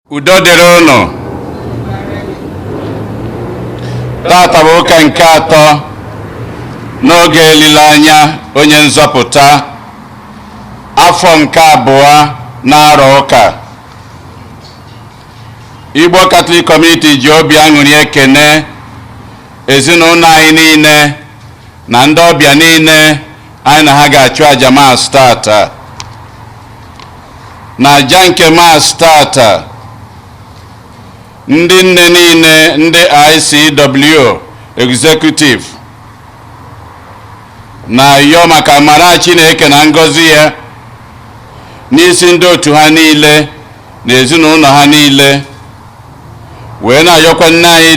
Udo dịrị unu. Tata bụ ụka nke atọ n'oge elileanya onye nzọpụta afọ nke abụọ n'arọ ụka. Igbo Catholic Community ji obi aṅụrị ekene ezinụlọ anyị niile na ndị ọbịa niile anyị na ha ga-achụ aja maasị tata. Na aja nke maasị tata, ndị nne niile ndị ICW executive na-ayọ maka amara Chineke na ngọzi ya n'isi ndị otu ha niile na ezinụlọ ha niile, wee na-ayọkwa nne anyị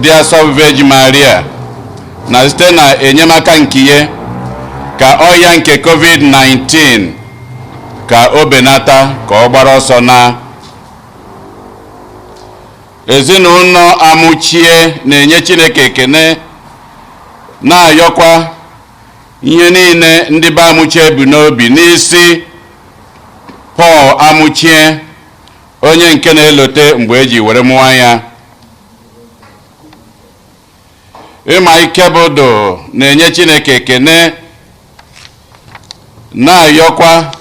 dị asọ Virgin Maria na site na enyemaka nke ya ka ọya nke COVID-19 ka o benata ka ọ gbara ọsọ na ezinụlọ amụchie na-enye Chineke ekene, na-ayọkwa ihe niile ndị be amụchie bụ n'obi n'isi Paul amụchie, onye nke na-elote mgbe eji were mụọ ya. Ịma ike bodo na-enye Chineke ekene, na-ayọkwa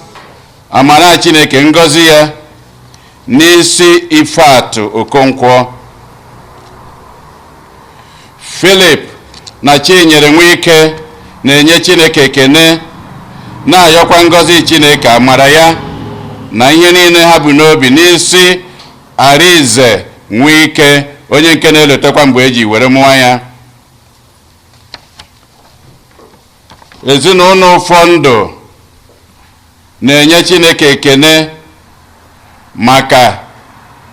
amara Chineke ngọzi ya n'isi Ifeatụ Okonkwo. Philip na Chinyere Nwike na-enye Chineke ekene, na-ayọkwa ngọzi Chineke amara ya na ihe niile ha bụ n'obi n'isi Arize Nwike, onye nke na-elotekwa mgbe eji were mụọ ya. Ezinụlọ ụfọdụ na-enye Chineke ekene maka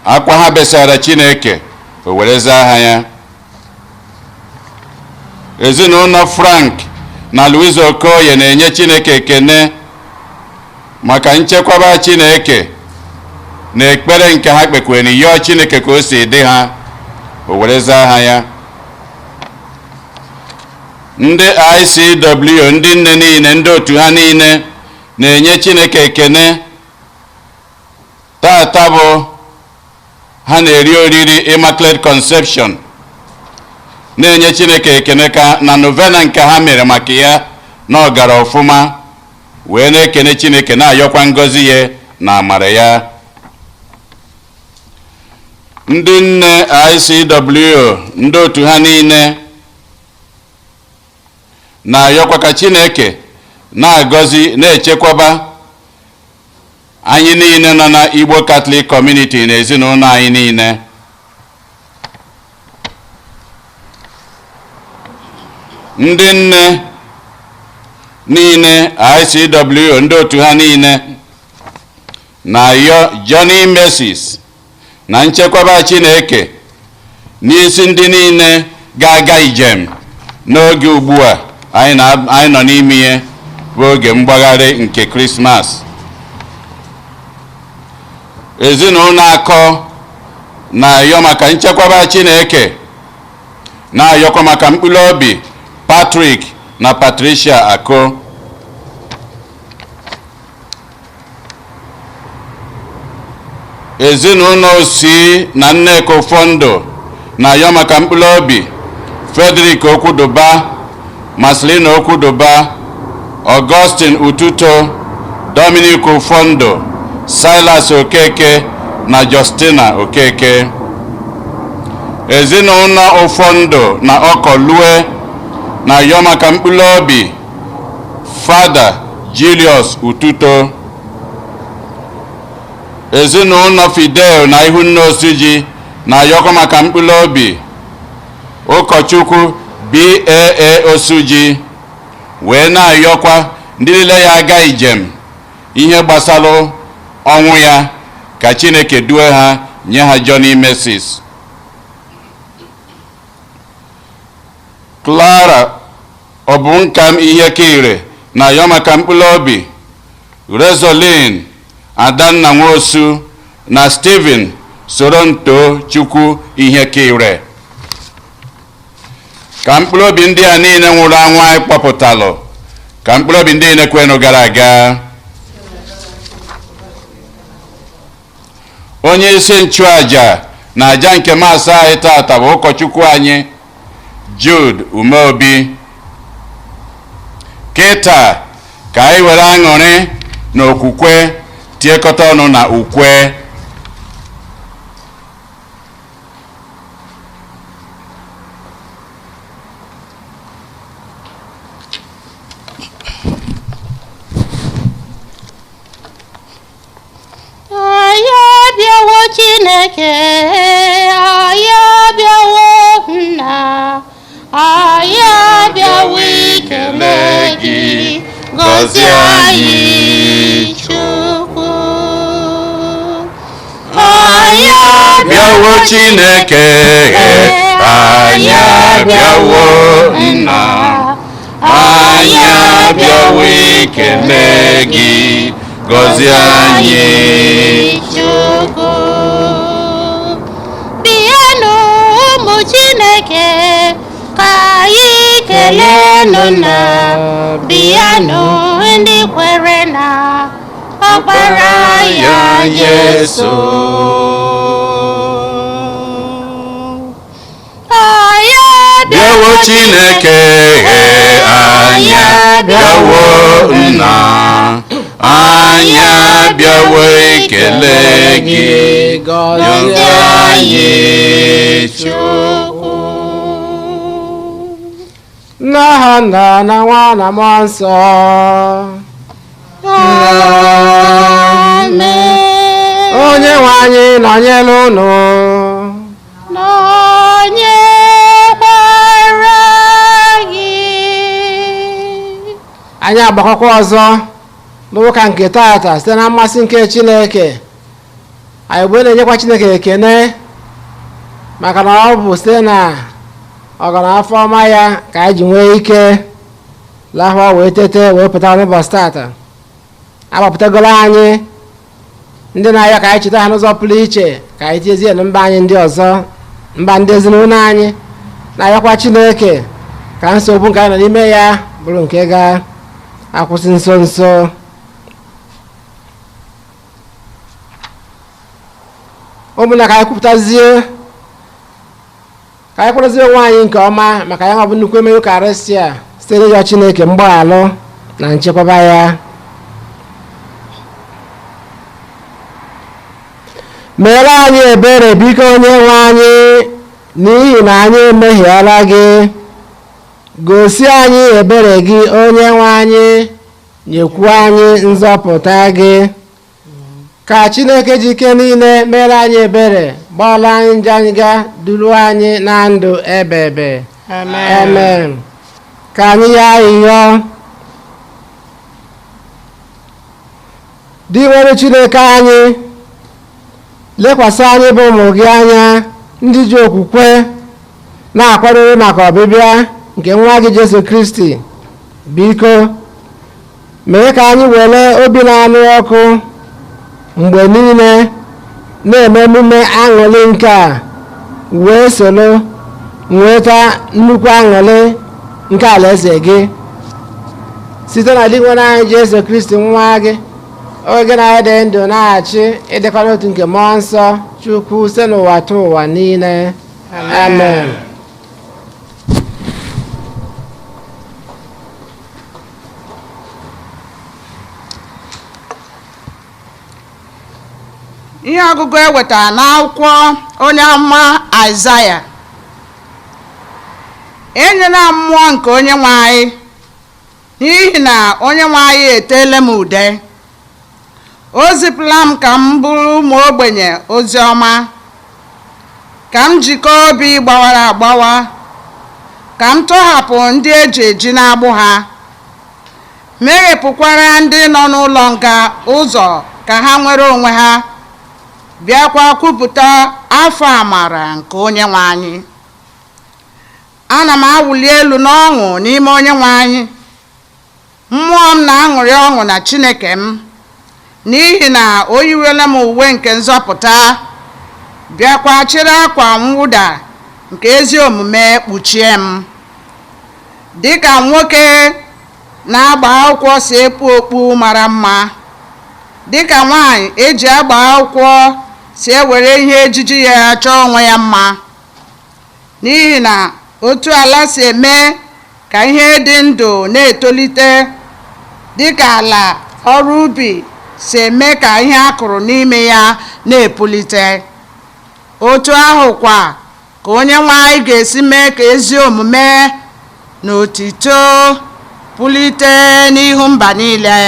akwa ha besara Chineke o were zaa aha ya. Ezinụlọ Frank na Louise Okoye na-enye Chineke ekene maka nchekwaba Chineke na ekpere nke ha kpekwere n'iyọ Chineke ka o si dị ha o were zaa aha ya. Ndị ICW, ndị nne niile, ndị otu ha niile na-enye Chineke ekene. Tata bụ ha na-eri oriri Immaculate Conception, na-enye Chineke ekene ka na novena nke ha mere maka ya na ọ gara ọfụma, wee na-ekene Chineke na-ayọkwa ngọzi ya na amara ya. Ndị nne ICW, ndị otu ha niile na-ayọkwa ka Chineke na-agọzi na-echekwaba anyị niile nọ na Igbo Catholic Community na ezinụlọ anyị niile. Ndị nne niile ICW, ndị otu ha niile na-ayọ Johnny Mercies na nchekwaba Chineke n'isi ndị niile ga-aga ijem n'oge ugbu a anyị nọ n'ime ya bụ oge mgbagharị nke Krismas. Ezinụlọ Akọ na-ayọ maka nchekwaba Chineke, na-ayọkwa maka mkpụrụ obi Patrick na Patricia Akọ. Ezinụlọ Osi na Nneka Ụfọndụ na-ayọ maka mkpụrụ obi Frederick Okwuduba, Marcelina Okwuduba, Augustine Ututo, Dominic Ụfọndụ, Silas Okeke na Justina Okeke. Ezinụlọ Ụfọndụ na Ọkọlue na-ayọ maka mkpụrụ obi Father Julius Ututo. Ezinụlọ Fidel na Ihunne Osiji na-ayọkwa maka mkpụrụ obi ụkọchukwu BAA Osuji, wee na-ayọkwa ndị niile ya aga ijem ihe gbasara ọnwụ ya ka Chineke due ha, nye ha Johnny Mercies. Clara Obunkam Ihekire na-ayọ maka mkpụrụ obi Rezoline Adanna Nwosu na Stephen Soronto Chukwu Ihekire. Ka mkpụrụ obi ndị a niile nwụrụ anwụ anyị kpọpụtalụ, ka mkpụrụ obi ndị niile kwenụ gara aga. onye isi nchụaja na aja nke maasị anyị tata bụ ụkọchukwu anyị Jude Umeobi. Kịta ka anyị were aṅụrị na okwukwe tiekọta ọnụ na ukwe. Chineke anyị abịawo nna, anyị abịawo ikele gị, gọzie anyị Chukwu. Anyị abịawo Chineke anyị abịawo nna, anyị abịawo ikele gị, gọzie anyị Chukwu. Bịanụ ụmụ Chineke ka anyị kelee nna, bịanụ ndị kwere na ọkpara ya Yesu. Anyị abịawo Chineke anyị abịawo nna, anyị abịawo ikele gị, gọzie anyị Chukwu. N'aha Nna na Nwa na Mmụọ Nsọ. Amen. Onye nwe anyị nọnyere unu. Nọnyekwara gị. Anyị agbakọkwa ọzọ n'ụka nke tata site na mmasị nke Chineke. Anyị bụ na-enyekwa Chineke ekene maka na ọ bụ site na ọganafọ ọma ya ka anyị ji nwee ike lahụọ wee tete wee pụta n'ụbọchị tata. Agbapụtagoro anyị ndị na-ayọ ka anyị cheta ha n'ụzọ pụrụ iche, ka anyị tiezie na mba anyị ndị ọzọ, mba ndị ezinụlọ anyị, na-ayọkwa Chineke ka nsogbu nke anyị nọ n'ime ya bụrụ nke ga-akwụsị nso nso. Ụmụnna, ka anyị kwupụtazie, ka anyị kwụrụzie onwe anyị nke ọma maka ya bụ nnukwu emerụ karịsịa site n'ịrịọ Chineke mgbaghalụ na nchekwaba ya. Meere anyị ebere biko onye nwe anyị, n'ihi na anyị emehiela gị. Gosi anyị ebere gị onye nwe anyị, nyekwu anyị nzọpụta gị. Ka Chineke ji ike niile mere anyị ebere, gbaala anyị njọ anyị ga, duru anyị na ndụ ebebe. Amen. Ka anyị ya ayịyọ. Dị nwere Chineke anyị, lekwasị anyị bụ ụmụ gị anya, ndị ji okwukwe na-akwadoro maka ọbịbịa nke nwa gị Jesu Kristi. Biko mee ka anyị were obi na-anụ ọkụ mgbe niile na-eme emume aṅụrị nke a, wee soro nweta nnukwu aṅụrị nke alaeze gị site na nwere anyị Jesu Kristi nwa gị, oge na-adị ndụ na-achị ịdịkwa n'otu nke Mmụọ Nsọ Chukwu site n'ụwa ta ụwa niile. Amen. Ihe ọgụgụ ewetara n'akwụkwọ onye amụma Aịzaya. Enyela mmụọ nke onye nwe anyị, n'ihi na onye nwe anyị eteela m ude. O zipụla m ka m bụrụ ụmụ ogbenye ozi ọma, ka m jikọọ obi gbawara agbawa, ka m tọhapụ ndị eji eji n'agbụ ha, meghepụkwara ndị nọ n'ụlọ nga ụzọ ka ha nwere onwe ha, bịakwa kwupụta afọ amara nke onye nwe anyị. Ana m awụli elu n'ọṅụ n'ime onye nwe anyị, mmụọ m na-aṅụrị ọṅụ na Chineke m, n'ihi na o yiwela m uwe nke nzọpụta, bịakwa chịrị akwa mwụda nke ezi omume kpuchie m. Dịka nwoke na-agba akwụkwọ si ekpu okpu mara mma, dịka nwaanyị eji agba akwụkwọ si ewere ihe ejiji ya chọọ onwe ya mma, n'ihi na otu ala si eme ka ihe dị ndụ na-etolite dịka ala ọrụ ubi si eme ka ihe a kụrụ n'ime ya na-epulite, otu ahụ kwa ka Onyenwe anyị ga-esi mee ka ezi omume na otito pulite n'ihu mba niile.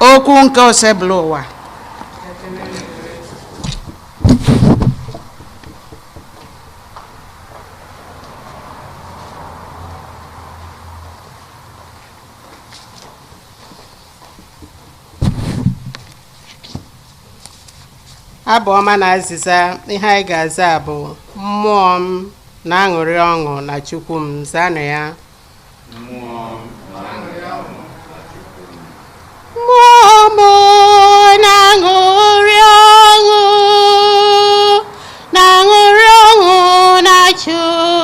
Okwu nke osebụla ụwa. Abụ ọma na azịza ihe anyị ga-aza bụ mmụọ m na-aṅụrị ọṅụ na Chukwu m, zanụ ya. Mmụọ m na-aṅụrị ọṅụ na Chukwu.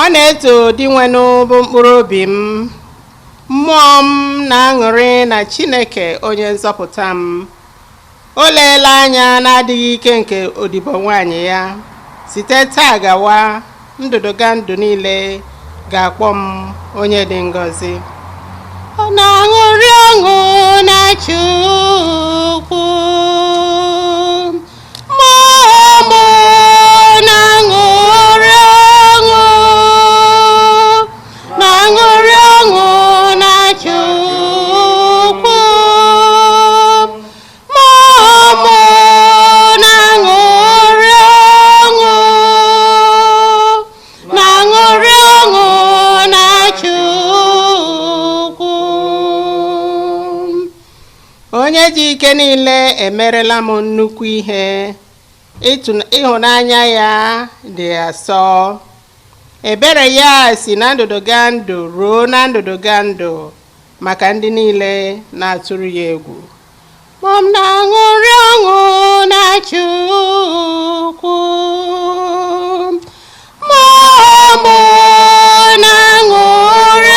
Ọ na-eto dị nwenụ bụ mkpụrụ obi m, mmụọ m na-aṅụrị na Chineke onye nzọpụta m. O leela anya na-adịghị ike nke odibo nwanyị ya, site taa gawa ndụdụga ndụ niile ga-akpọ m onye dị ngọzi. Ọ na-aṅụrị ọṅụ na Chukwu. Onye ji ike niile emerela m nnukwu ihe, ịhụnanya ya dị asọ, ebere ya si na ndụdụga ndụ ruo na ndụdụga ndụ maka ndị niile na-atụrụ ya egwu. Mmụọ m na-aṅụrị ọṅụ na Chukwu. Mmụọ m na-aṅụrị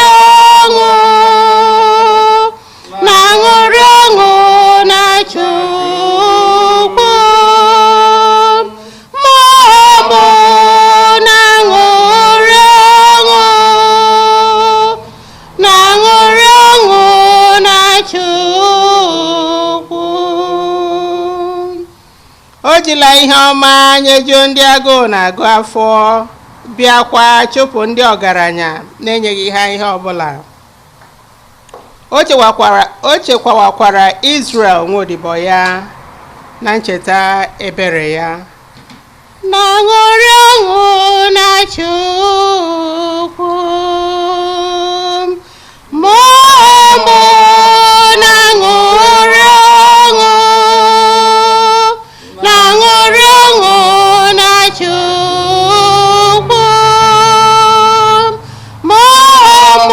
ọṅụ na Chukwu. Mmụọ m na-aṅụrị ọṅụ na Chukwu. O jila ihe ọma nyejuo ndị agụụ na-agụ afọ, bịakwa chụpụ ndị ọgaranya na-enyeghị ha ihe ọbụla. O chekwawakwara Israel nwaodibo ya na ncheta ebere ya. Na-aṅụrị ọṅụ na Chukwu. Mmụọ m na-aṅụrị ọṅụ na Chukwu. Mmụọ m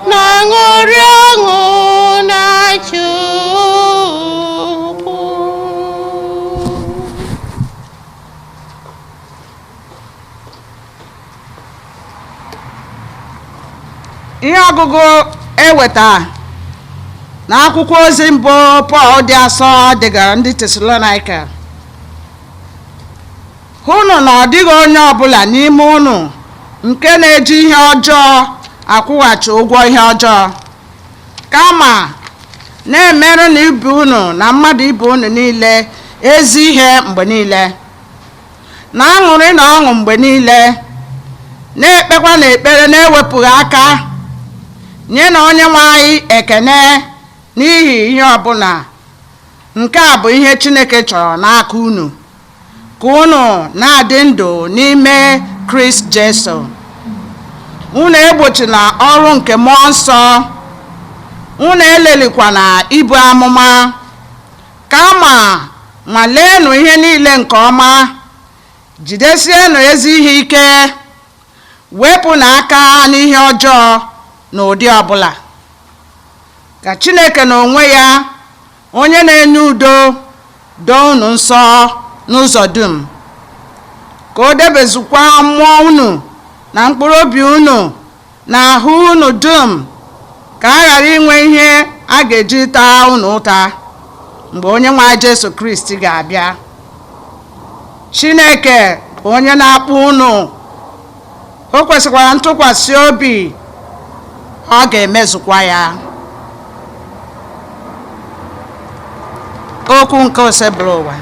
na-aṅụrị ọṅụ na Chukwu. Ihe ọgụgụ eweta na akwụkwọ ozi mbụ Pọl dị asọ degara ndị Tesalonaịka. Hụnụ na ọ dịghị onye ọbụla n'ime unu nke na-eji ihe ọjọọ akwụghachi ụgwọ ihe ọjọọ, kama na-emerụ na ibe unu na mmadụ ibe unu niile ezi ihe mgbe niile, na-aṅụrị na ọṅụ mgbe niile, na-ekpekwa na ekpere na-ewepụghị aka, nye na Onyenwe anyị ekene n'ihi ihe ọbụla. Nke a bụ ihe Chineke chọrọ n'aka unu, ka unu na-adị ndụ n'ime Kraịst Jesu. Unu egbochila ọrụ nke mmụọ nsọ, unu elelikwana ibu amụma, kama nwalenụ ihe niile nke ọma, jidesienụ ezi ihe ike, wepụnụ aka n'ihe ọjọọ na ụdị ọbụla. Ka Chineke n'onwe ya, onye na-enye udo, doo unu nsọ n'ụzọ dum, ka o debezukwa mmụọ unu na mkpụrụ obi unu na ahụ unu dum, ka a ghara inwe ihe a ga-eji taa unu ụta mgbe onye nwe anyị Jesu Kristi ga-abịa. Chineke bụ onye na-akpọ unu, o kwesịkwara ntụkwasị obi, ọ ga-emezukwa ya. Okwu nke osebụrụ ụwa.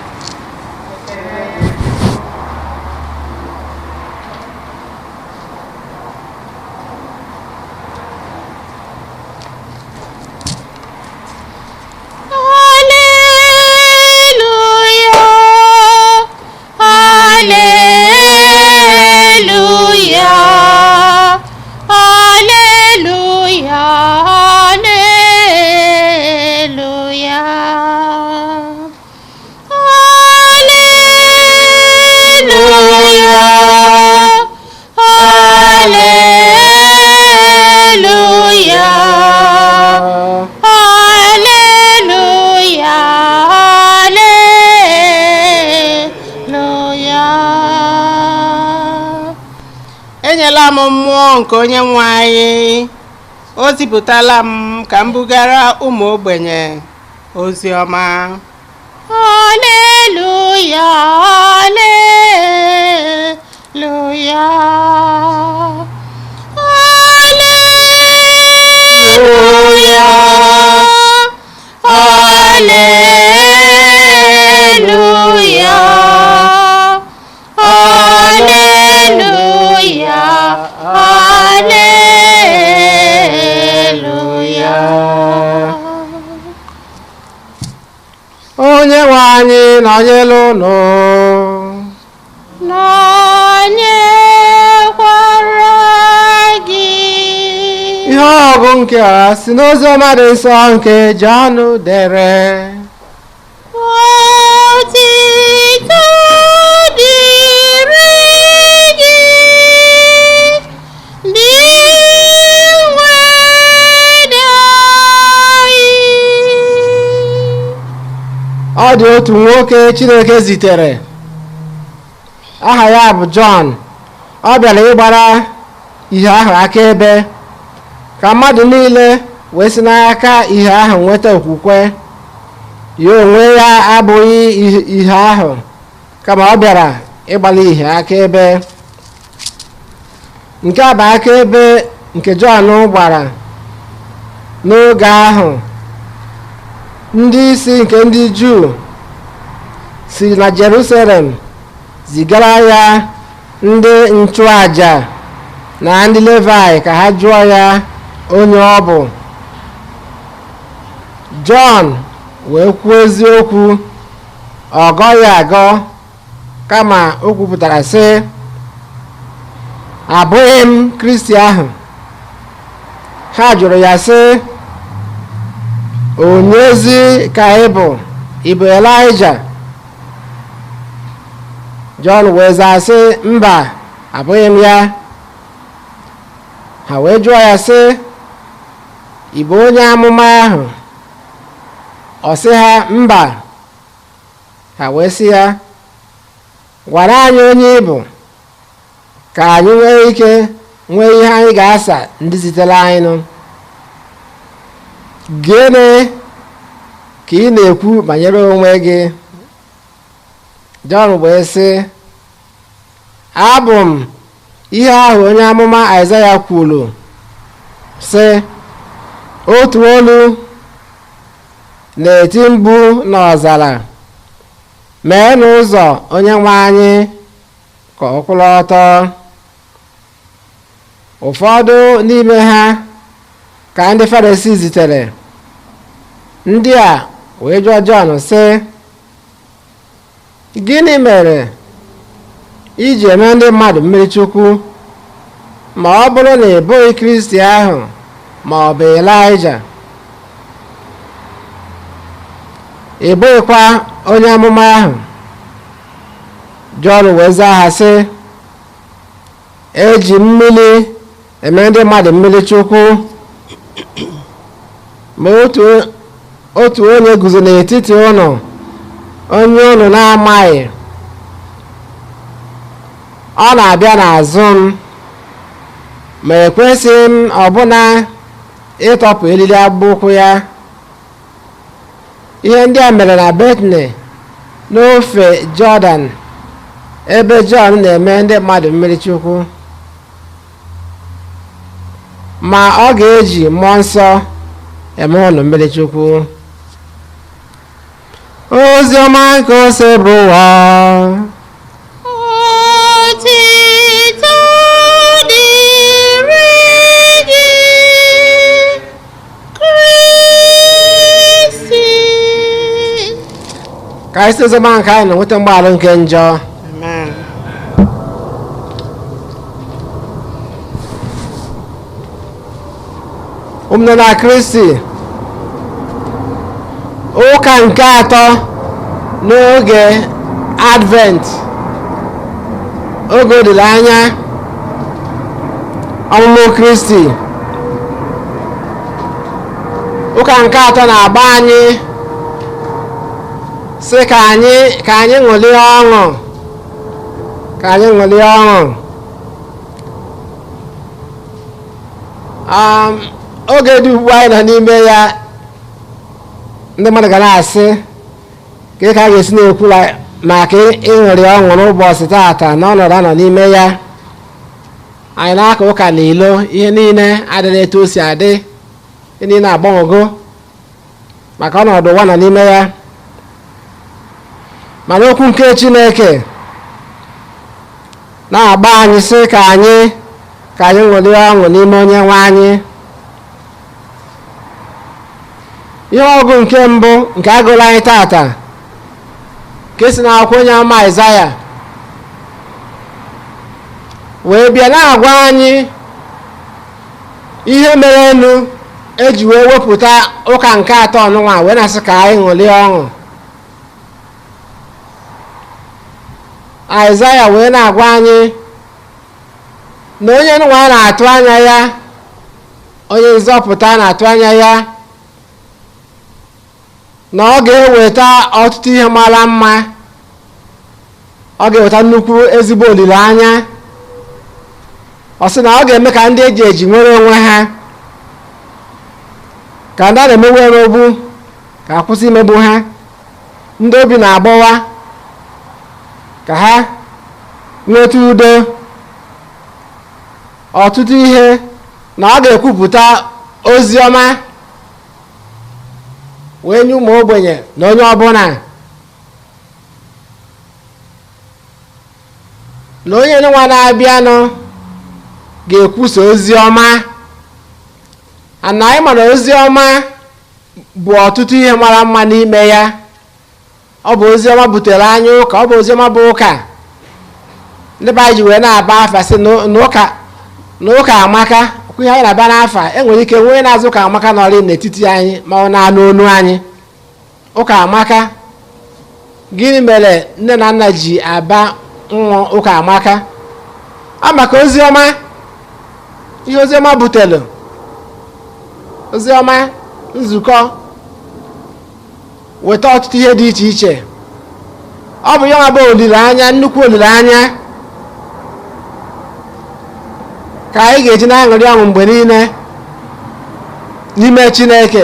Enyela m mmụọ nke onye nwe anyị, o zipụtala m ka m bugara ụmụ ogbenye ozi ọma. Haleluya, haleluya, haleluya, haleluya, haleluya, haleluya. Onye nwe anyị nọnyere unu. Nọnyekwara gị. Ihe ọgụ nke a si n'oziọma dị nsọ nke Jọn dere. Otito dịrị gị, dị nweda anyị. Ọ dị otu nwoke Chineke zitere, aha ya bụ Jọn. Ọ bịara ịgbara ihe ahụ akaebe, ka mmadụ niile wee si n'aka ihe ahụ nweta okwukwe. Ya onwe ya abụghị ihe ahụ, kama ọ bịara ịgbara ihe akaebe. Nke a bụ akaebe nke Jọn gbara n'oge ahụ. Ndị isi nke ndị Juu si na Jerusalem zigara ya ndị nchụaja na ndị Levi ka ha jụọ ya onye ọ bụ. Jọn wee kwuo eziokwu, ọ gọghị agọ, kama o kwupụtara sị, abụghị m Kristi ahụ. Ha jụrụ ya sị, onyezi ka ị bụ Elaịja? Jọn wee zaa sị, mba, abụghị m ya. Ha wee jụọ ya sị, ị bụ onye amụma ahụ? Ọ sị ha, mba. Ha wee sị ya, gwara anyị onye ị bụ, ka anyị nwee ike nwee ihe anyị ga-asa ndị zitere anyị nụ. Gịnị ka ị na-ekwu banyere onwe gị? Jọn wee sị, abụ m ihe ahụ onye amụma Aịzaya kwuru sị, otu olu na-eti mkpu n'ọzara, mee n'ụzọ onye nwe anyị ka ọ kwụrụ ọtọ. Ụfọdụ n'ime ha ka ndị Farisii zitere ndị a wee jụọ Jọn sị, gịnị mere iji eme ndị mmadụ mmiri chukwu ma ọ bụrụ na ị bụghị Kristi ahụ ma ọ bụ Elaịja, ị bụghịkwa onye amụma ahụ? Jọn wee zaa ha sị, eji mmiri eme ndị mmadụ mmiri chukwu, ma otu onye guzo n'etiti ụnụ, onye ụnụ na-amaghị, ọ na-abịa n'azụ m, ma ekwesịghị m ọbụna ịtọpụ elili akpụkpọ ụkwụ ya. Ihe ndị a mere na Betani n'ofe Jọdan, ebe Jọn na-eme ndị mmadụ mmiri chukwu. Ma ọ ga-eji mmụọ nsọ eme ụnụ mmiri chukwu. Ozi ọma nke ose bụ ụwa. Otito dịrị gị, Kristi. Ka anyị site ozi ọma nke anyị na-enweta mgbaghara nke njọ. Amen. Ụmụnne na Kristi, ụka nke atọ n'oge Advent, oge olileanya ọmụmụ Kristi. Ụka nke atọ na-agba anyị sị ka anyị ṅụlie ọṅụ, ka anyị ṅụlie ọṅụ. Oge dị ugbu anyị nọ n'ime ya, ndị mmadụ ga na-asị ka a ga-esi na-ekwula maka ịṅụrị ọṅụ n'ụbọchị taata n'ọnọdụ anọ n'ime ya. Anyị na-aka ụka n'ilo, ihe niile adịghị etu o si adị, ihe niile agbanwego maka ọnọdụ ụwa nọ n'ime ya. mana okwu nke Chineke na-agba anyị sị ka anyị ṅụrịa ọṅụ n'ime Onyenwe anyị. Ihe ọgụ nke mbụ nke agụla anyị tata nke si n'akwụkwọ onye amụma Aịzaya wee bịa na-agwa anyị ihe mere enu eji wee wepụta ụka nke atọ ọnụnwa wee na-asị ka anyị ṅụrịa ọṅụ. Aịzaya wee na-agwa anyị na onye nwa na-atụ anya ya, onye nzọpụta na-atụ anya ya, na ọ ga-eweta ọtụtụ ihe mara mma, ọ ga-eweta nnukwu ezigbo olileanya. Ọ sị na ọ ga-eme ka ndị eji nwere onwe ha, ka ndị a na-emewe n'ogbu ka akwụsị imegbu ha, ndị obi na-agbawa ka ha nweta udo, ọtụtụ ihe, na ọ ga-ekwupụta ozi ọma wee nye ụmụ ogbenye na onye ọbụla, na onye nwa na-abịanụ ga-ekwusa ozi ọma. Ana anyị ma na ozi ọma bụ ọtụtụ ihe mara mma n'ime ya. Ọ bụ ozi ọma butere anyị ụka, ọ bụ ozi ọma bụ ụka. Ndị be anyị ji wee na-aba afa sị na ụka amaka. Okwu ihe anyị na-aba n'afa, enwere ike nwee na-azụ ụka amaka nọrị n'etiti anyị ma ọ na-anụ onu anyị. Ụka amaka. Gịnị mere nne na nna ji aba nwa ụka amaka? Ọ maka ozi ọma, ihe ozi ọma butere, ozi ọma, nzukọ, weta ọtụtụ ihe dị iche iche. Ọ bụ ya nwa bụ olileanya, nnukwu olileanya ka anyị ga-eji na-aṅụrị ọṅụ mgbe niile n'ime Chineke,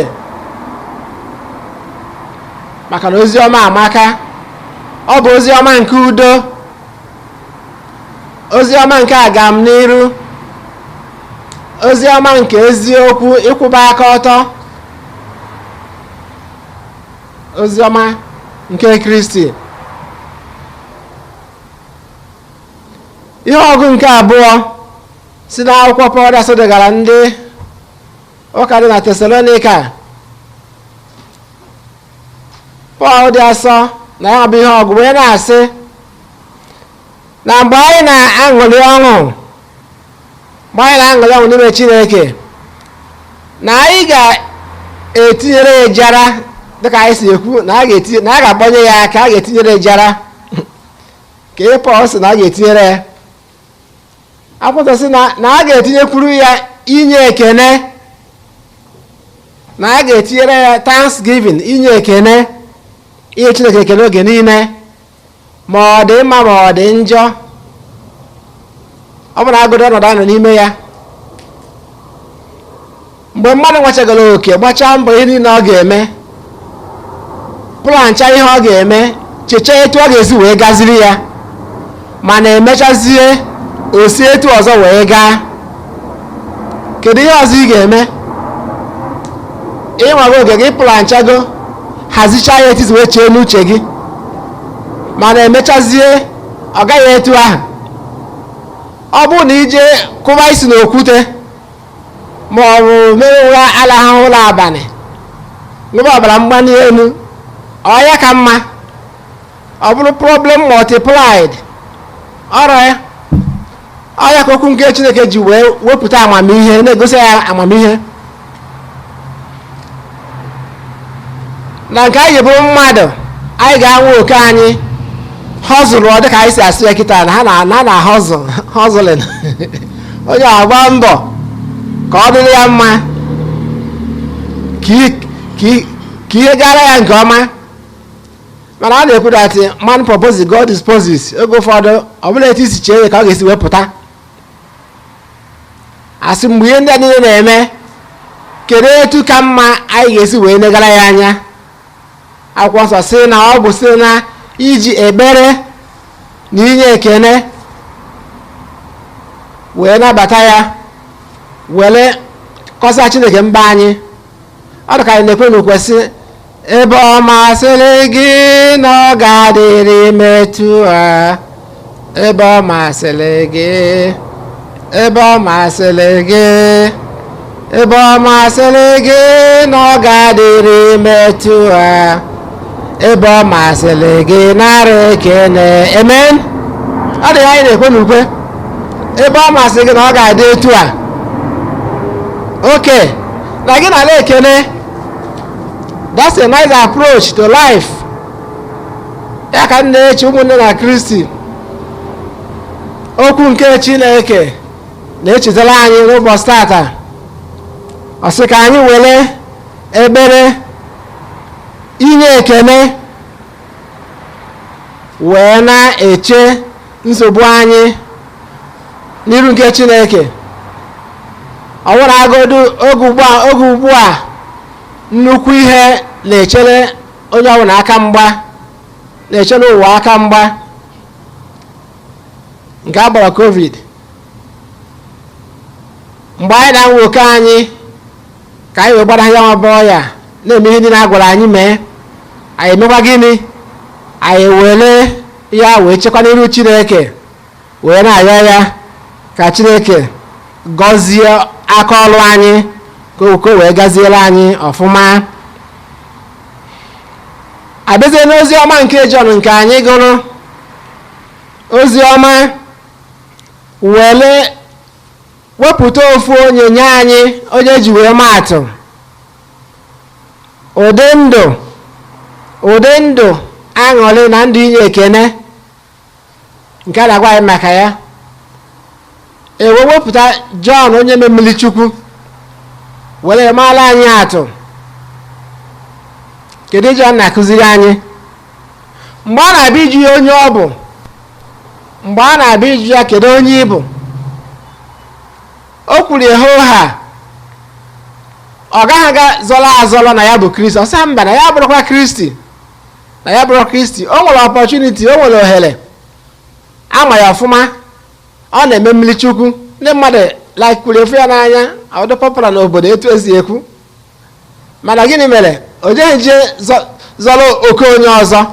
maka na ozi ọma amaka. Ọ bụ ozi ọma nke udo, ozi ọma nke agamniru, ozi ọma nke eziokwu, ịkwụba aka ọtọ, ozi ọma nke Kristi. Ihe ọgụ nke abụọ si n'akwụkwọ Pọl degara ndị ụka dị na Tesalonika Pọl dị asọ na ya bụ ihe ọgụ wee na-asị na mgbe anyị na-aṅụrị ọṅụ n'ime Chineke, na anyị ga-etinyere ya jara, dịka anyị si ekwu na a ga-agbanye ya aka, a ga-etinyere ya jara ka ihe Pọl sị na a ga-etinyere ya. Akwụkwọ sị na a ga-etinyekwuru ya inye ekene, na a ga-etinyere ya thanksgiving, inye ekene, inye Chineke ekene oge niile, ma ọ dị mma ma ọ dị njọ, ọ bụ na agụdị ọnọdụ anọ n'ime ya. Mgbe mmadụ nwechagoro oke, gbachaa mbọ ihe niile ọ ga-eme, plancha ihe ọ ga-eme, chechaa etu ọ ga-esi wee gaziri ya, mana emechazie osi etu ọzọ wee gaa, kedu ihe ọzọ ị ga-eme? Ịnwago oge gị planchago, hazichaa ya etiti wee chee n'uche gị, mana emechazie ọ gaghị etu ahụ. Ọ bụrụ na ije kụba isi n'okwute ma ọ bụ mere ụra alahụ ụlọ abalị, ṅụba ọbara mgbali elu, ọ ya ka mma. Ọ bụrụ problem multiplied, ọrụ ya ọ ya ka okwu nke Chineke ji wee wepụta amamihe, na-egosi ya amamihe na nke anyị bụrụ mmadụ. Anyị ga-anwe oke anyị họzụlụ, ọ dịka anyị si asụ ya kịta na ha na họzụlin onye agba mbọ ka ọ dịrị ya mma, ka ihe gara ya nke ọma. Mana a na-ekwu that man proposes, God disposes. Oge ụfọdụ ọ bụla etu isi chee ya ka ọ ga-esi wepụta. Asị mgbe ihe ndị a niile na-eme, kedu etu ka mma anyị ga-esi wee negara ya anya? Akwụkwọ nsọ sị na ọ bụ site na iji ekpere na inye ekene wee nabata ya, were kọsa Chineke mba anyị. Ọ dị ka anyị na-ekwe n'ukwesị, ebe ọ masịrị gị na ọ ga-adịrị metụ ha, ebe ọ masịrị gị, ebe ọ masịrị gị, ebe ọ masịrị gị na ọ ga-adịrị metụ ha, ebe ọ masịrị gị nara ekene. Amen. Ọ dị anyị na-ekwe n'ukwe, ebe ọ masịrị gị na ọ ga-adị etu a. Okay, na gị nara ekene. That's a nice approach to life. Ya ka m na-eche ụmụnne na Kristi, okwu nke Chineke na-echetara anyị n'ụbọchị tata. Ọ sị ka anyị were ekpere, inye ekene, wee na-eche nsogbu anyị n'iru nke Chineke. Ọ nwere agodu oge ugbu a nnukwu ihe na-echere onye ọbụla aka mgba, na-echere ụwa aka mgba, nke a gbara COVID. Mgbe anyị na-anwe oke anyị ka anyị wee gbara ya nwabụ ọya, na-eme ihe ndị na-agwara anyị mee, anyị emekwa gịnị? Anyị were ya wee chekwa n'iru Chineke, wee na-arịọ ya ka Chineke gọzie aka ọrụ anyị, ka o wee gaziere anyị ọfụma. Abịazie n'ozi ọma nke Jọn nke anyị gụrụ, ozi ọma were wepụta ofu onye nye anyị, onye ji wee maatụ ụdị ndụ aṅụrị na ndụ inye ekene nke a na-agwa anyị maka ya. Ewe wepụta Jọn onye memili Chukwu, were maara anyị atụ. Kedu Jọn na-akụziri anyị? Mgbe a na-abịa iju ya onye ọ bụ, mgbe a na-abịa iju ya kedu onye ị bụ, o kwuru ha, ọ gaghị aga zọrọ azọrọ na ya bụ Kristi. Ọ sị mba, na ya bụrụkwa Kristi, na ya bụrụ Kristi. O nwere opportunity, o nwere ohere, ama ya ọfụma, ọ na-eme mmiri Chukwu. Ndị mmadụ kwuru efu ya n'anya, ọ dị pọpụla n'obodo etu esi ekwu. Mana gịnị mere o jeghị je zọrọ oke onye ọzọ,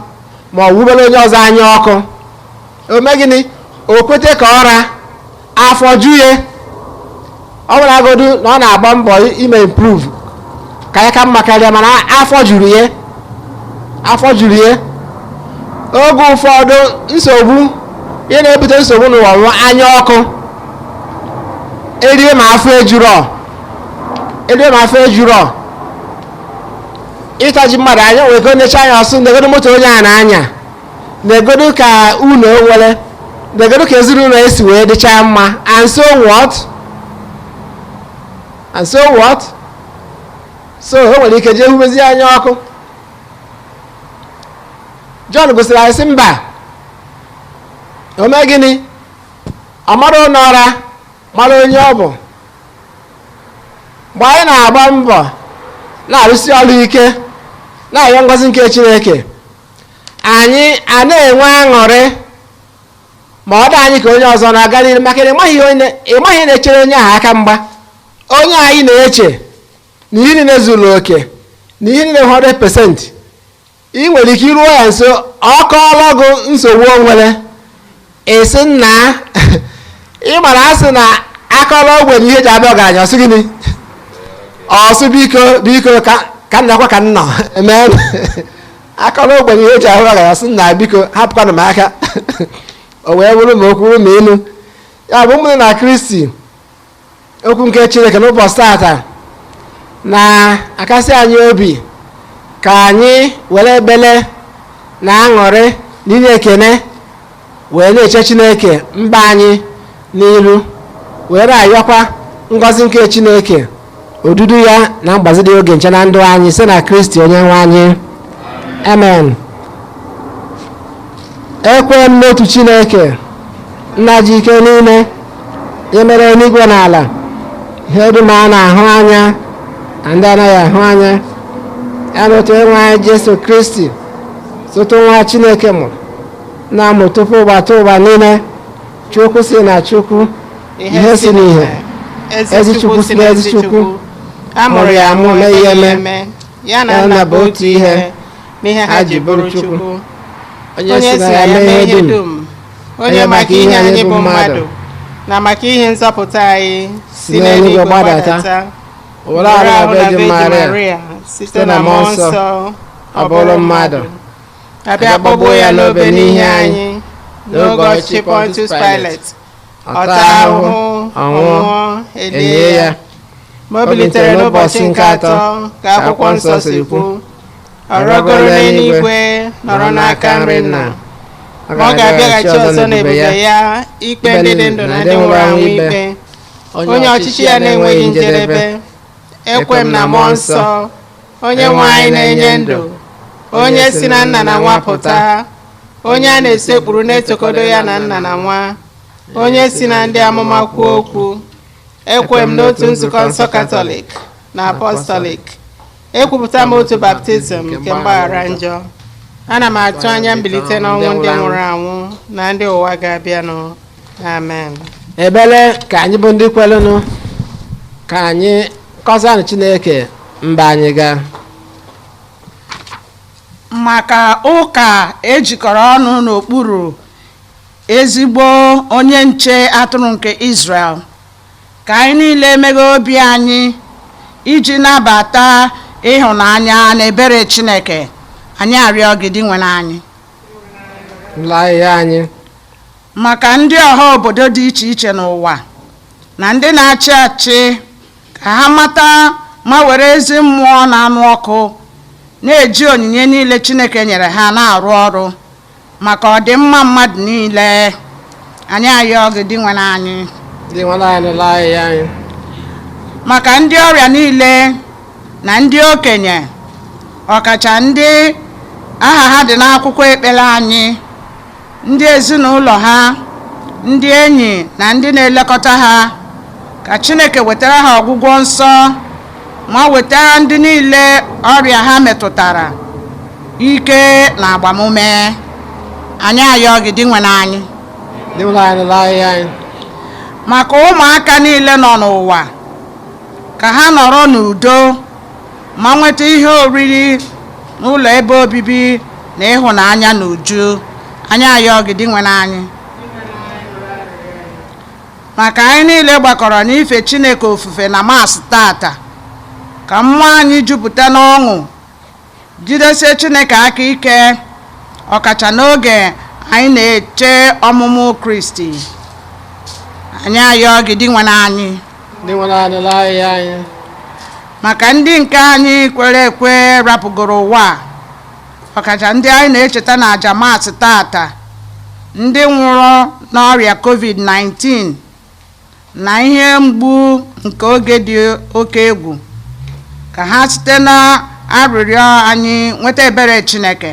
ma ọ wubere onye ọzọ anya ọkụ? O mee gịnị? O kwete ka ọra afọ ju ya. Ọ nwere agodu na ọ na-agba mbọ ime improve ka ya ka mma karịa, mana afọ juru ya. afọ juru ya. Oge ụfọdụ nsogbu ihe na-ebute nsogbu n'ụwa bụ anya ọkụ. Erie ma afọ ejurọ ịtaji mmadụ anya wee go necha anya ọsụ negodo moto onye a na-anya, negodo ka ụlọ nwere, negodo ka ezinụlọ esi wee dịcha mma, and so what so o nwere ike jee hubezi anya ọkụ. John gosiri anyị sị mba, ome gịnị, ọ mara n'ọra mara onye ọ bụ. Mgbe anyị na-agba mbọ na-arụsi ọrụ ike na-arịọ ngọzi nke Chineke, anyị a na-enwe aṅụrị ma ọ dị anyị ka onye ọzọ na-aga n'ihu, maka na ịmaghị na-echere onye ahụ aka mgba. Onye anyị na-eche na ihe niile zuru oke na ihe niile 100%, ị nwere ike iruo ya nso ọ kọọrọ gị nsogbu o nwere, esi nna ị mara asị na akọrọ ogbenye ihe ji abịa ọgaranya, ọsị gịnị, ọsụ biko ka nna kwa ka nọ emee akọrọ ogbenye ihe ji ahụ ọgaranya, ọsị nna biko hapụkwanụ m aka o wee bụrụ ma okwu ma elu. Ya bụ ụmụnne na Kristi, okwu nke Chineke n'ụbọchị tata na-akasị anyị obi ka anyị were ebele na aṅụrị na inye ekene wee na-eche Chineke mba anyị n'iru, were ayọkwa ngọzi nke Chineke, odudu ya na mgbazi dị oge nche na ndụ anyị site na Kristi onye nwe anyị. Amen. Ekwe m n'otu Chineke nna ji ike niile, ya mere n'igwe na ala, ihe dum a na-ahụ anya na ndị anaghị ahụ anya, ya na otu enwe anyị Jesu Kristi sotu nwa Chineke mụrụ na-amụ tupu ụbata ụwa niile. Chukwu si na Chukwu, ihe si n'ihe, ezi Chukwu si na ezi Chukwu, amụrụ ya amụ mee ihe eme, ya na nna bụ otu ihe n'ihe ha ji bụrụ Chukwu. Onye si na ya mee ihe dum, onye maka ihe anyị bụ mmadụ na maka ihe nzọpụta anyị si n'eluigwe gbadata, were ahụ na Virgin Maria site na mmụọ nsọ ọ bụrụ mmadụ, abịa kpọgbuo ya n'obe n'ihe anyị n'oge ọchịchị Pontius Pilate, ọta ahụhụ, ọnwụọ, elie ya, ma o bilitere n'ụbọchị nke atọ ka akwụkwọ nsọ si kwuo, ọ rịọgoro n'eluigwe nọrọ n'aka nri Nna, ma ọ ga-abịaghachi ọzọ n'ebube ya ikpe ndị dị ndụ na ndị nwụrụ anwụ ikpe. Onye ọchịchị ya na-enweghị njedebe. Ekwe m na mmụọ nsọ, onye nwe anyị na-enye ndụ, onye si na Nna na Nwa pụta, onye a na-esekpuru na-etokodo ya na Nna na Nwa, onye si na ndị amụma kwuo okwu. Ekwe m n'otu nzukọ nsọ Katọlik na Apọstọlik. Ekwupụta m otu baptizim nke mgbaghara njọ. Ana m atụ anya mbilite n'ọnwụ ndị nwụrụ anwụ na ndị ụwa ga-abịanụ. Amen. Ebele ka anyị bụ ndị kwelenụ, ka anyị kọsanụ Chineke mba anyị gaa. Maka ụka ejikọrọ ọnụ n'okpuru ezigbo onye nche atụrụ nke Israel, ka anyị niile meghe obi anyị iji nabata ịhụnanya na ebere Chineke, anyị arịọ gị dị nwere anyị. Anyị maka ndị ọha obodo dị iche iche n'ụwa na ndị na-achị achị, ka ha mata ma were ezi mmụọ na anụ ọkụ na-eji onyinye niile Chineke nyere ha na-arụ ọrụ maka ọdịmma mmadụ niile, anyị arịọ gị dị nwere anyị. Maka ndị ọrịa niile na ndị okenye, ọkacha ndị aha ha dị n'akwụkwọ ekpere anyị, ndị ezinụlọ ha, ndị enyi na ndị na-elekọta ha, ka Chineke wetara ha ọgwụgwọ nsọ, ma wetara ndị niile ọrịa ha metụtara ike na agbamume. Anyị arịọ gị dị nwere anyị. Maka ụmụaka niile nọ n'ụwa, ka ha nọrọ n'udo ma nweta ihe oriri n'ụlọ ebe obibi na ịhụnanya na uju. Anyị arịọ gị dị nwere anyị. Maka anyị niile gbakọrọ n'ife Chineke ofufe na Maasị tata, ka mmụọ anyị jupụta n'ọṅụ jidesie Chineke aka ike ọkacha n'oge anyị na-eche ọmụmụ Kristi. Anyị ayọ gị dị nwe anyị dị nwere anyị laa anyị maka ndị nke anyị kwere ekwe rapụgoro ụwa, ọkacha ndị anyị na-echeta na aja Maasị tata, ndị nwụrụ n'ọrịa COVID-19 na ihe mgbu nke oge dị oke egwu, ka ha site na arịrịọ anyị nweta ebere Chineke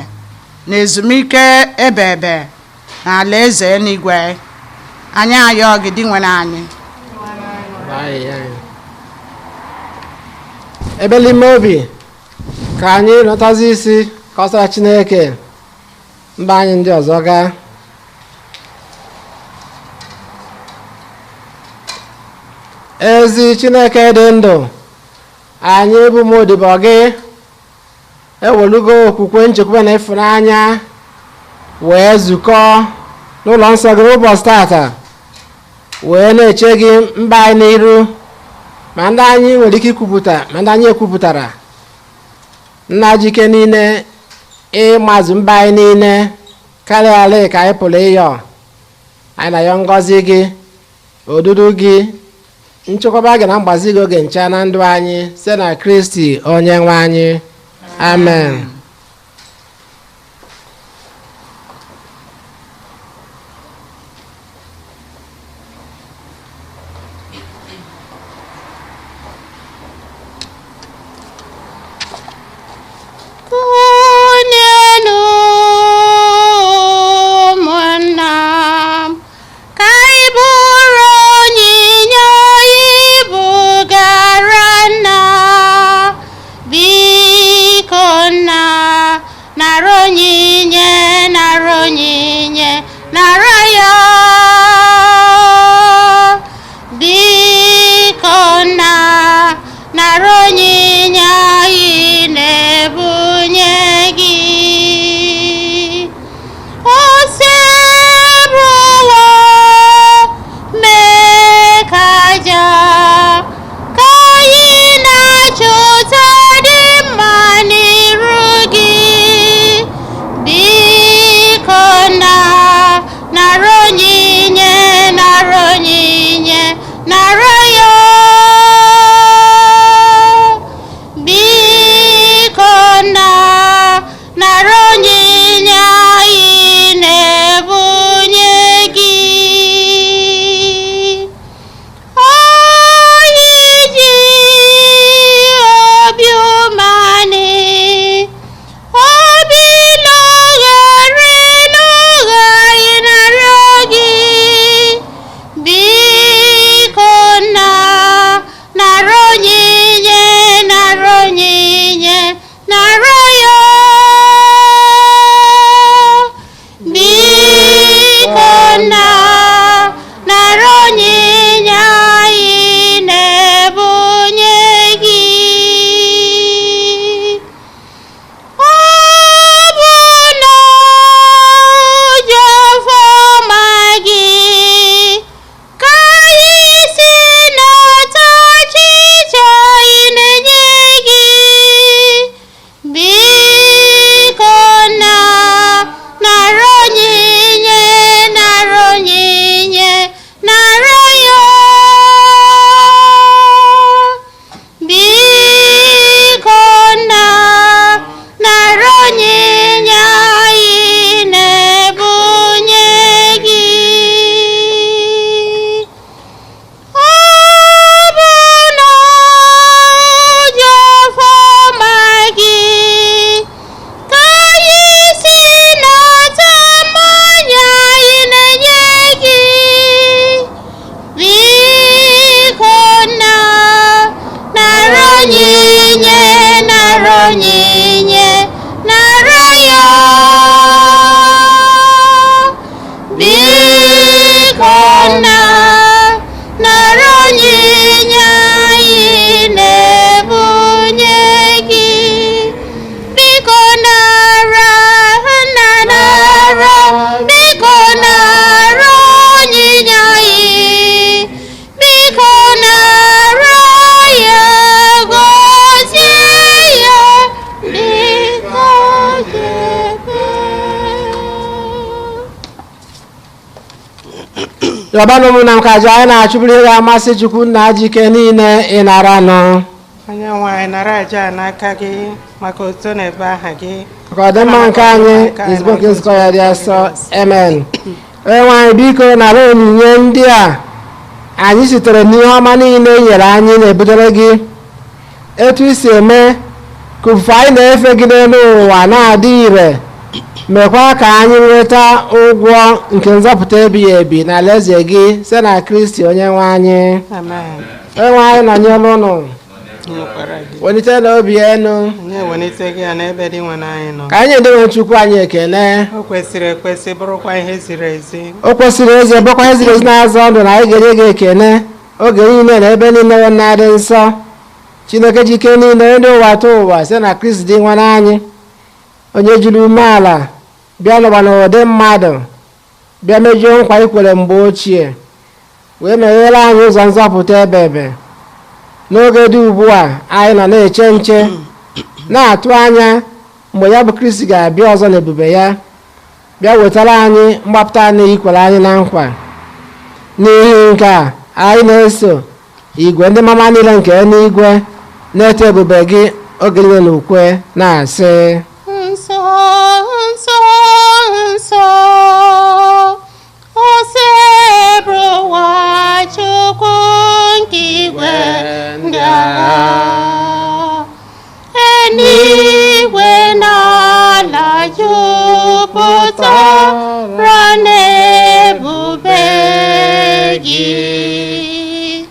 na ezumike ebe na alaeze eluigwe. Anyị ayọ gị dị nwere anyị ebe n'ime obi ka anyị lọtazi isi ka ọsara Chineke mba anyị ndị ọzọ gaa. Ezi Chineke dị ndụ, anyị bụ ụmụ odibo gị ewelugo okwukwe, nchekwube na ịfụnanya wee zukọ n'ụlọ nsọ gị ụbọchị tata, wee na-eche gị mba anyị n'iru, ma ndị anyị nwere ike ikwupụta ma ndị anyị ekwupụtara. Nna jike niile ịmazụ mba anyị niile karịa ka anyị pụrụ ịyọ. Anyị na-ayọ ngọzi gị, odudu gị, nchekwaba gị na mgbazi gị oge ncha na ndụ anyị site na Kristi onye nwe anyị. Amen. Kunienu ụmụnna m, ka anyị bụrụ onyinye ibu gara nna, biko nna yọbanụ m na nka aja anyị na-achụburu ihe ga-amasị Chukwu nna ji ike niile ịnara nụ onye nwe anyị nara aja a n'aka gị maka oto na ebe aha gị ka ọ dị mma nke anyị izugbo nke nzukọ ya dị asọ amen. Onye nwe anyị biko nara onyinye ndị a anyị sitere n'ihe ọma niile i nyere anyị na-ebutere gị etu isi eme ka ofufe anyị na-efe gị n'elu ụwa na-adị ire mekwa ka anyị nweta ụgwọ nke nzọpụta ebighị ebi na alaeze gị site na Kristi onye nwe anyị. amen. Onye nwe anyị nọnyere ụnụ nwekwara gị welite na obi enu onye welite gị ya n'ebe dị nwe anyị nọ ka anyị edewe Chukwu anyị ekele. o kwesịrị ekwesị bụrụkwa ihe ziri ezi O kwesịrị ezi bụkwa ihe ziri ezi na-azọ ndụ na anyị ga-enye gị ekele oge niile na ebe niile na-adị nsọ. Chineke ji ike niile ndị ụwa tụ ụwa site na Kristi dị nwa anyị onye jiri umeala bịa n'ụwa n'ụdị mmadụ bịa mejuo nkwa ikwere mgbe ochie wee meghere anyị ụzọ nzọpụta ebe n'oge dị ugbu a anyị nọ na-eche nche na-atụ anya mgbe ya bụ Kristi ga-abịa ọzọ n'ebube ya bịa wetara anyị mgbapụta anyị ikwere anyị na nkwa. N'ihi nke a anyị na-eso igwe ndị mama niile nke n'igwe na-eto ebube gị oge niile na ukwe na-asị nsọ nsọ nsọ oseburu ụwa Chukwu nke igwe ndị agha eluigwe na ala jupụtara n'ebube gị.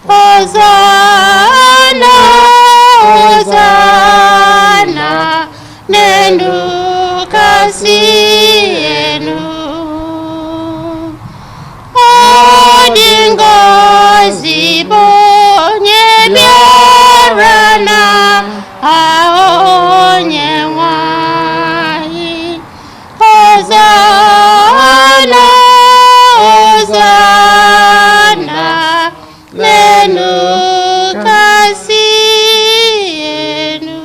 Hosanna, Hosanna, n'elu kasị elu. Ọ dị ngọzi bụ onye bịara n'aha onye nwe anyị. Hosanna, Hosanna, n'elu kasị elu.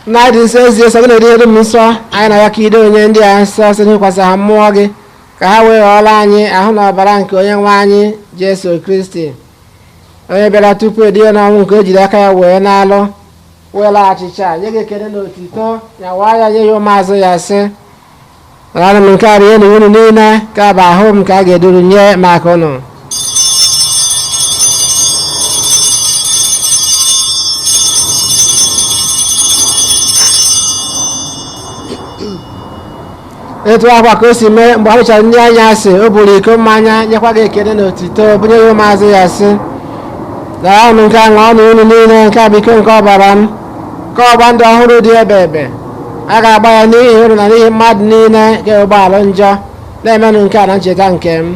na dị nsọ ezi nsọ gị na-edere m nsọ anyị na ya ka ide onye ndị a nsọ site n'ịkwasị ha mmụọ gị ka ha wee ghọọrọ anyị ahụ na ọbara nke onye nwe anyị Jesu Kristi onye bịara tupu edie n'ọnwụ nke o jiri aka ya wee na-alụ wee laghachicha nye gị ekele na otito ya waa ya nye ya ụmụazụ ya sị nara m nke a rie na unu niile ka bụ ahụ m ka a ga-eduru nye maka unu. etu akwa ka o si mee mgbe ha mechara ndị anya asị o buru iko mmanya nyekwa gị ekele na otito bunye ya ụmụazụ ya sị dara ọnụ nke a ṅụọ ọnụ unu niile nke a bụ iko nke ọbara m ka ọgba ndụ ọhụrụ dị ebe a ga-agba ya n'ihi unu na n'ihi mmadụ niile ga-ụgbọala njọ na-emenụ nke a na ncheta nke m.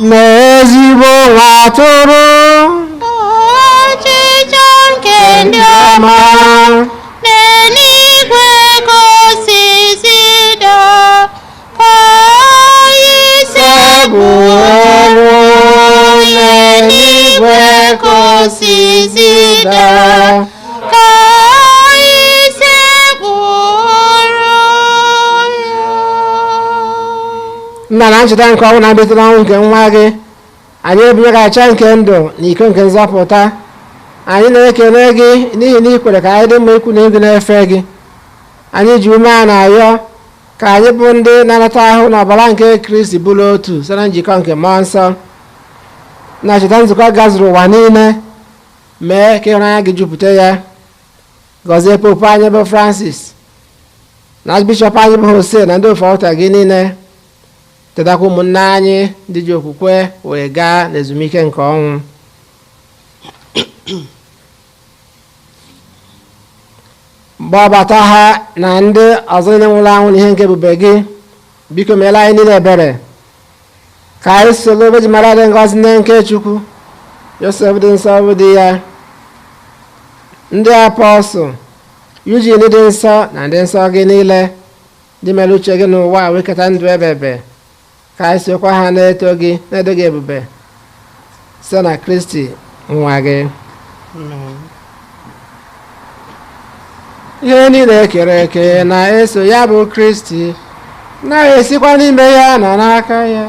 n'ezigbo nwa atụrụ Ọchịchọ nke ndị ọma n'eluigwe ka o si zido ka anyị sekpuru n'eluigwe ka o si zido ka anyị sekpuru ya. nna na ncheta nke ọnwụ na mbetara ọnwụ nke nwa gị anyị ebunyeghacha nke ndụ na iko nke nzọpụta anyị na-ekele gị n'ihi na ị kwere ka anyị dị mma ikwu na ego na-efe gị. Anyị ji ume a na-ayọ ka anyị bụ ndị na-anata ahụ na ọbara nke Kristi bụrụ otu site na njikọ nke mmụọ nsọ na cheta nzukọ gazuru ụwa niile mee ka ịhụnanya gị jupụta ya. Gọzie popu anyị bụ Francis na bishọp anyị bụ Jose na ndị ofe ọta gị niile. Tetakwa ụmụnne anyị ndị ji okwukwe wee gaa n'ezumike nke ọnwụ. mgbe ọbata ha na ndị ọzọ niile nwụrụ anwụ n'ihe nke ebube gị biko meela anyị niile ebere ka anyị soro ebe ji mara dị ngọzi nne nke Chukwu Josef dị nsọ bụ di ya ndị apọstụl Eugene dị nsọ na ndị nsọ gị niile ndị mere uche gị n'ụwa wee keta ndụ ebebe ka anyị sokwa ha na-eto gị na-edo gị ebube site na Kristi nwa gị. ihe niile ekere eke na-eso ya bụ Kristi na-esikwa n'ime ya na n'aka ya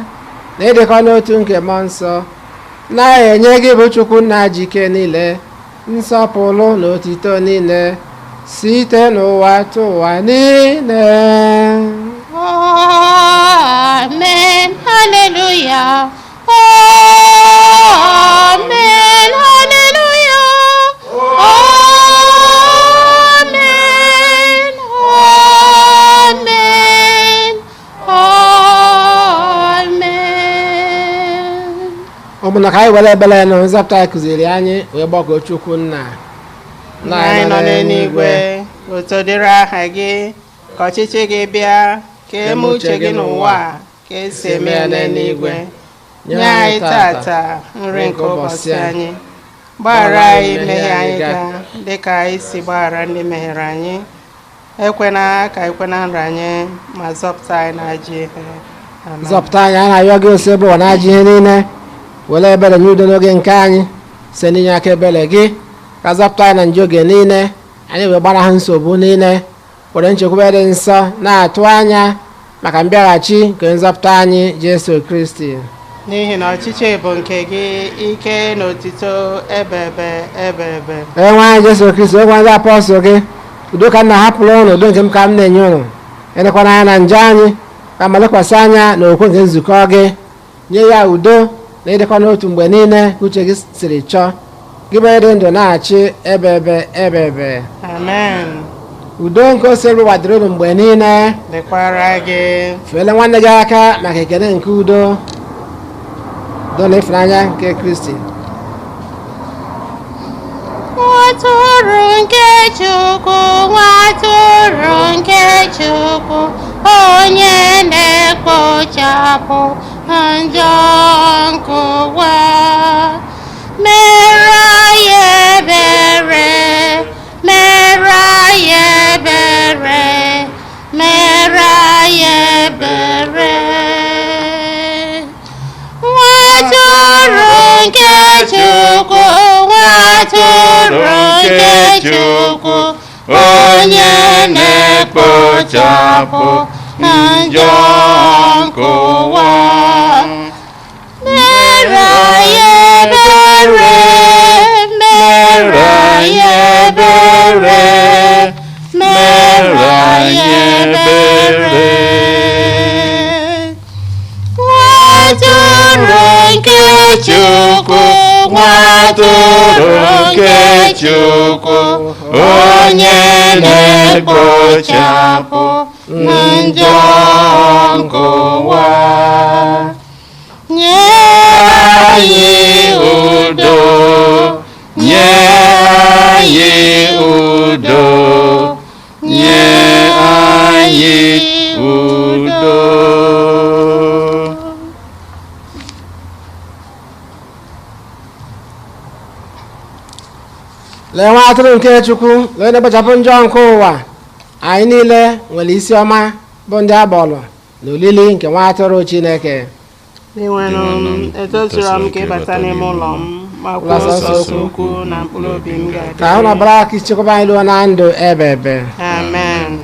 na ịdịkọ n'otu nke mmụọ nsọ na-enye gị bụ Chukwu nna jike niile nsọpụrụ na otito niile site n'ụwa tụ ụwa niile. Amen. Hallelujah. Amen. Hallelujah. Amen. Amen. Amen. Ọ bụ na ka anyị were ebele na nzọpụta anyị kụziri anyị wee gbakọọ Chukwu nna anyị nọ n'eluigwe, otu dịrị aha gị, ka ọchịchị gị bịa, ka eme uche gị n'ụwa ka esi eme ya n'eluigwe. Nye anyị tata nri nke ụbọchị anyị, gbaghara anyị mmehie anyị ga dịka anyị si gbaghara ndị mehiere anyị, ekwena ka ekwena nrọ anyị, ma zọpụta anyị n'ajọ ihe. Amen. zọpụta anyị a na-ayọ gị ose bụ na ajọ ihe niile, were ebere nye udo n'oge nke anyị site n'inye aka ebere gị, ka zọpụta anyị na njọ oge niile, anyị wee gbara ha nsogbu niile, were nchekwube dị nsọ na-atụ anya maka mbịaghachi nke nzọpụta anyị Jesu Kristi. N'ihi na ọchịchị bụ nke gị, ike na otito ebebe ebebe. Onyenwe anyị Jesu Kristi, ogwe ndị apọstụl gị, udo ka m na-ahapụrụ ụnụ, udo nke m ka m na-enye ụnụ. Elekwana anya na njọ anyị, ka ma lekwasị anya na okwe nke nzukọ gị, nye ya udo na ịdịkwa n'otu mgbe niile uche gị siri chọọ, gị bụ dị ndụ na-achị ebebe ebebe. Amen. Udo nke osiri wadịrị unu mgbe niile. Dịkwara gị. Feele nwanne gị aka maka ekele nke udo na ịfụnanya nke Kristi. Nwatụrụ nke Chukwu, nwatụrụ nke Chukwu, onye na-ekpochapụ njọ nke ụwa. Mere anyị ebere, mere anyị ebere, mere anyị ebere. Nwatụrụ nke Chukwu, nwatụrụ nke Chukwu, onye na-ekpochapụ njọ nke ụwa. Mere anyị ebere, mere anyị ebere, mere anyị ebere. Nwatụrụ nke Chukwu, nwatụrụ nke Chukwu, onye na-ekpochapụ njọ nke ụwa. Nye anyị udo, nye anyị udo, nye anyị udo. Lee nwa atụrụ nke Chukwu, wee na-ekpochapụ njọ nke ụwa. Anyị niile nwere isi ọma bụ ndị agbọrọ na olili nke nwa atụrụ Chineke. Enwere m etozuru m ka ịbata n'ime ụlọ m, ma kwuo sọsọ okwu na mkpụrụ obi m ga-adị. Ka ahụ na ọbara aka ichekwaba anyị ruo na ndụ ebebe. Amen.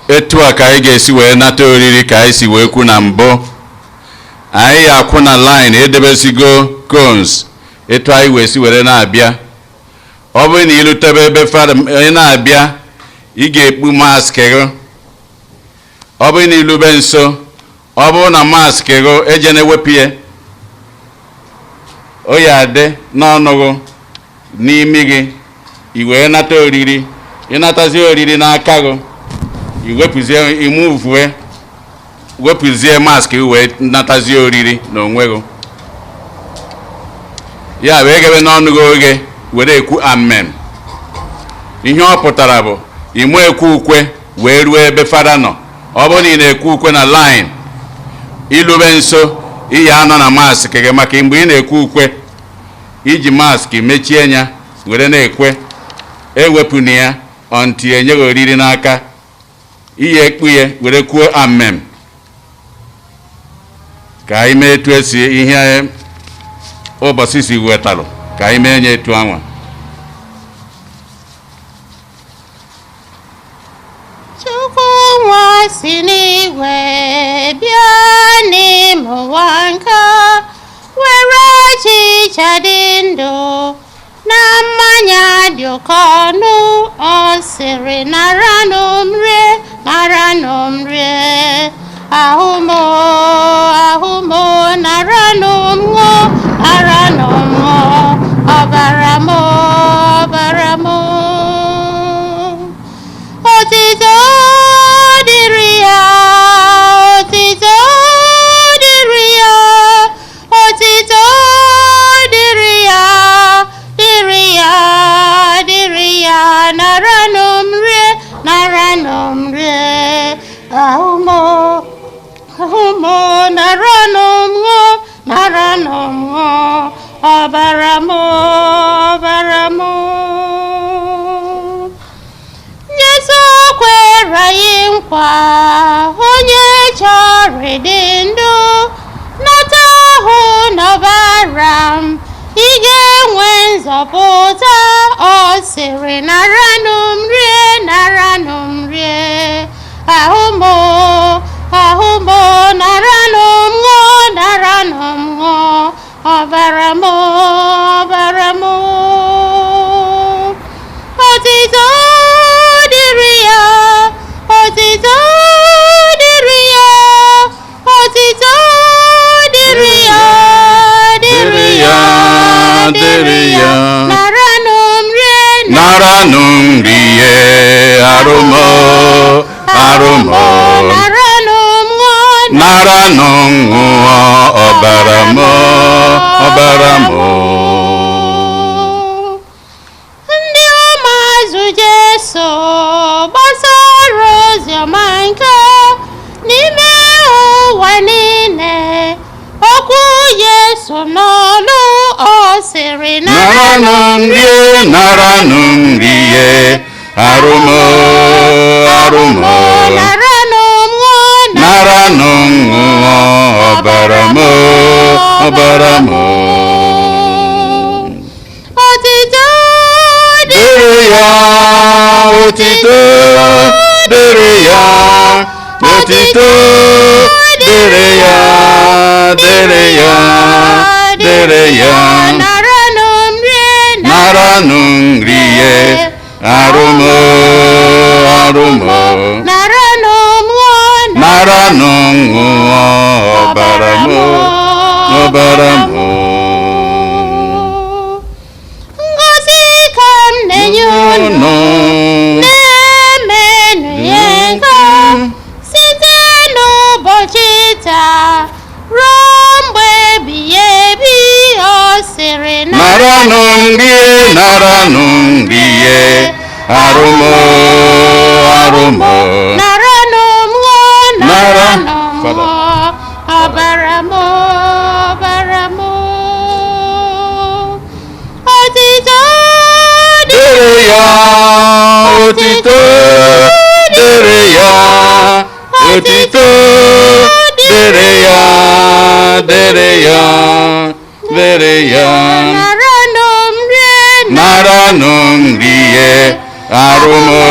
Etu a ka anyị ga-esi wee nata oriri ka anyị si wee kwu na mbụ. Anyị akwụ na line edebesigo cones etu anyị wee si were na-abịa. Ọ bụrụ na ịlutebe ebe fada onye na-abịa, ị ga-ekpu mask gị. Ọ bụrụ na ilube nso, ọ bụrụ na mask gị eje na-ewepụ ya, o ya adị n'ọnụ gị n'imi gị, i wee nata oriri. Ịnatazie oriri n'aka gị, iwepụzie imuvue, wepụzie mask gị wee natazie oriri n'onwe gị. Ya wee gebe n'ọnụ gị oge were ekwu amen. Ihe ọ pụtara bụ ịmụ ekwu ukwe wee ruo ebe fada nọ. Ọ bụrụ na ị na-ekwu ukwe na line, ilube nso, iyi anọ na mask gị, maka mgbe ị na-ekwu ukwe iji mask mechie ya were na-ekwe, ewepụna ya ọntị enye gị oriri n'aka. Iyi ekpu ya were kwuo amen. Ka anyị mee etu esi ihe ụbọchị si wetalụ. ka anyị mee nye etu anwa. Chukwu nwa si n'igwe bịa n'ime ụwa nke were achịcha dị ndụ na mmanya dị oke ọnụ, ọ sịrị naranụ m rie, naranụ m rie, ahụ m naranụ m ṅụọ, naranụ m ṅụọ, ọbara m ọbara m. Otito dịrị ya, otito dịrị ya, otito dịrị ya, dịrị ya, dịrị ya, naranụ m rie, naranụ m rie, ahụ m naranụ m ṅụọ, naranụ m ṅụọ, ọbara m ọbara m. Jesu kwere anyị nkwa, onye chọrọ ịdị ndụ nata ahụ n'ọbara m, ị ga-enwe nzọpụta. Ọ sịrị naranụ m rie, naranụ m rie, ahụ m naranụ m ṅụọ, naranụ m ṅụọ, ọbara m ọbara m. Otito dịrị ya, otito dịrị ya, otito dịrị ya, dịrị ya, dịrị ya, naranụ m rie, naranụ m rie, arụmọ arụmọ, naranụ m ṅụọ, naranụ m ṅụọ, ọbara m ọbara m. Ndị ụmụazụ Jesu gbasara oziọma nke n'ime ụwa niile, okwu Jesu n'ọnụ, ọ sịrị naranụ m rie, naranụ m rie, arụmọ arụmọ, naranụ m ṅụọ, naranụ m ṅụọ, ọbara m ọbara m. otito Dịrị ya, otito dịrị ya, otito dịrị ya, dịrị ya, dịrị ya, naranụ m rie, naranụ m rie, arụmọ arụmọ, naranụ m ṅụọ, naranụ m ṅụọ, ọbara m ọbara m. Ngọzi ka m na-enye unu, na-emenụ ya nke site n'ụbọchị taa ruo mgbe ebighị ebi. Ọ sịrị naranụ m rie, naranụ m rie, arụmọ arụmọ, naranụ m ṅụọ, naranụ m Father. ṅụọ, ọbara m ọbara m. Otito dịrị ya, otito dịrị ya, otito dịrị ya, dịrị ya, dịrị ya, naranụ m rie, naranụ m rie, arụmọ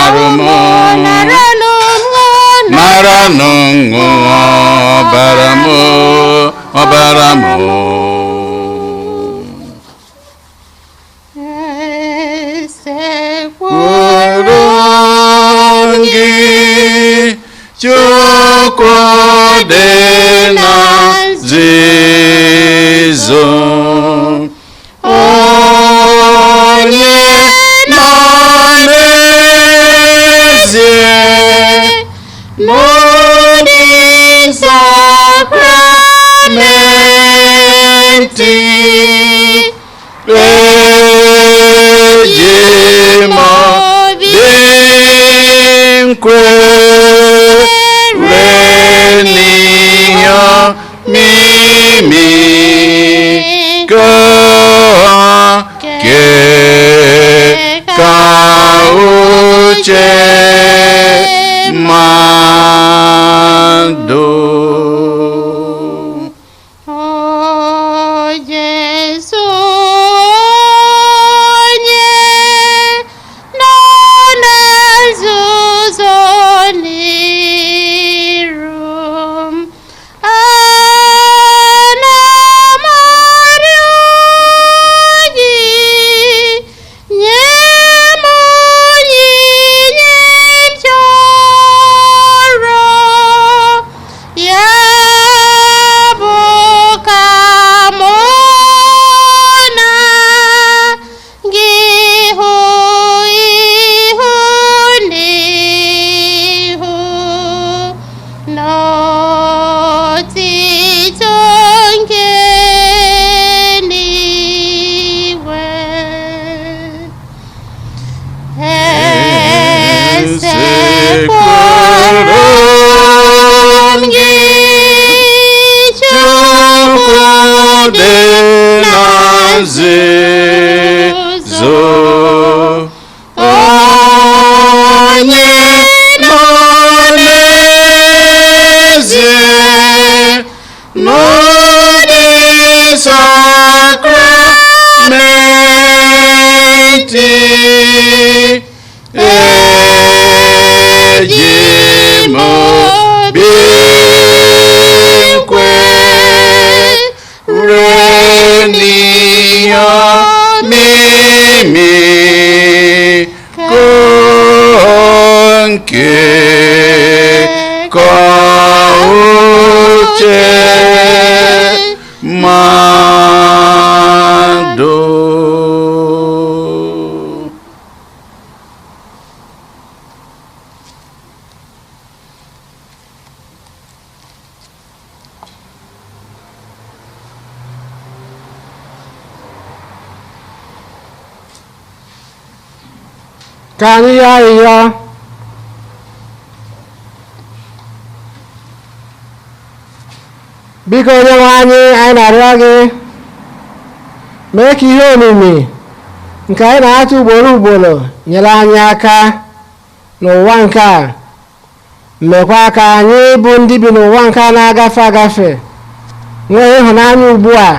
arụmọ, naranụ m ṅụọ, naranụ m ṅụọ, ọbara m ọbara m. esekwuru gị Chukwu dị na nzuzo, onye nọ n'ezie n'ụdị sakramenti, eji m obi nkwere n'ihe mimi ka uche mmadụ. O Jesu dị na nzuzo. Onye nọ n'ezie n'ụdị sakramenti, eji m obi kwere n'ihe omimi nke ka uche mmadụ. Ka anyị yọọ arịrịọ. Biko Onyenwe anyị, anyị na-arịọ gị mee ka ihe omimi nke anyị na-atụ ugboro ugboro nyere anyị aka n'ụwa nke a, mekwa ka anyị bụ ndị bi n'ụwa nke a na-agafe agafe nwee ịhụnanya ugbu a